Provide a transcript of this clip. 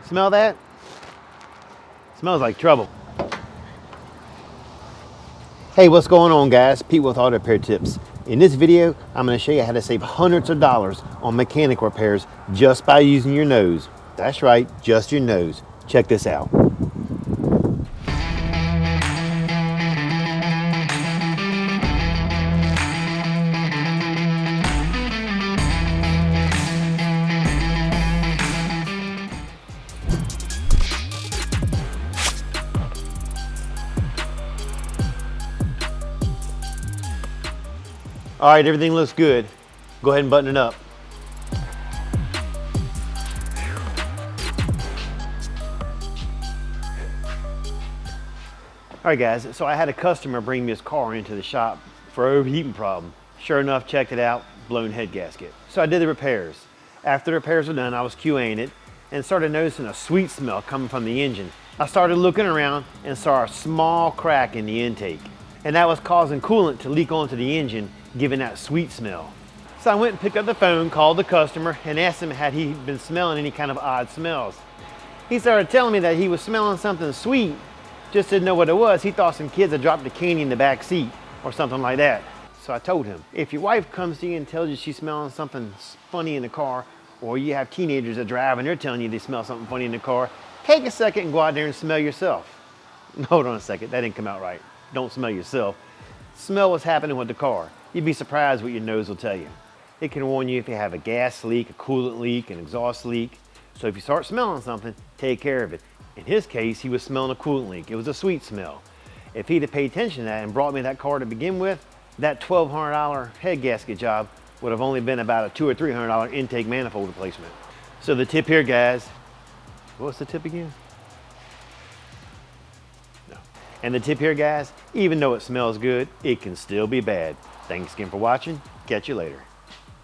Smell that? Smells like trouble. Hey, what's going on, guys? Pete with Auto Repair Tips. In this video, I'm going to show you how to save hundreds of dollars on mechanical repairs just by using your nose. That's right, just your nose. Check this out. All right, everything looks good. Go ahead and button it up. All right, guys, so I had a customer bring me his car into the shop for an overheating problem. Sure enough, checked it out, blown head gasket. So I did the repairs. After the repairs were done, I was QAing it and started noticing a sweet smell coming from the engine. I started looking around and saw a small crack in the intake, and that was causing coolant to leak onto the engine, giving that sweet smell. So I went and picked up the phone, called the customer, and asked him had he been smelling any kind of odd smells. He started telling me that he was smelling something sweet, just didn't know what it was. He thought some kids had dropped a candy in the back seat or something like that. So I told him, if your wife comes to you and tells you she's smelling something funny in the car, or you have teenagers that drive and they're telling you they smell something funny in the car, take a second and go out there and smell yourself. Hold on a second, that didn't come out right. Don't smell yourself. Smell what's happening with the car. You'd be surprised what your nose will tell you. It can warn you if you have a gas leak, a coolant leak, an exhaust leak. So if you start smelling something, take care of it. In his case, he was smelling a coolant leak. It was a sweet smell. If he'd have paid attention to that and brought me that car to begin with, that $1,200 head gasket job would have only been about a $200 or $300 intake manifold replacement. So the tip here, guys, what's the tip again? No. And the tip here, guys, even though it smells good, it can still be bad. Thanks again for watching. Catch you later.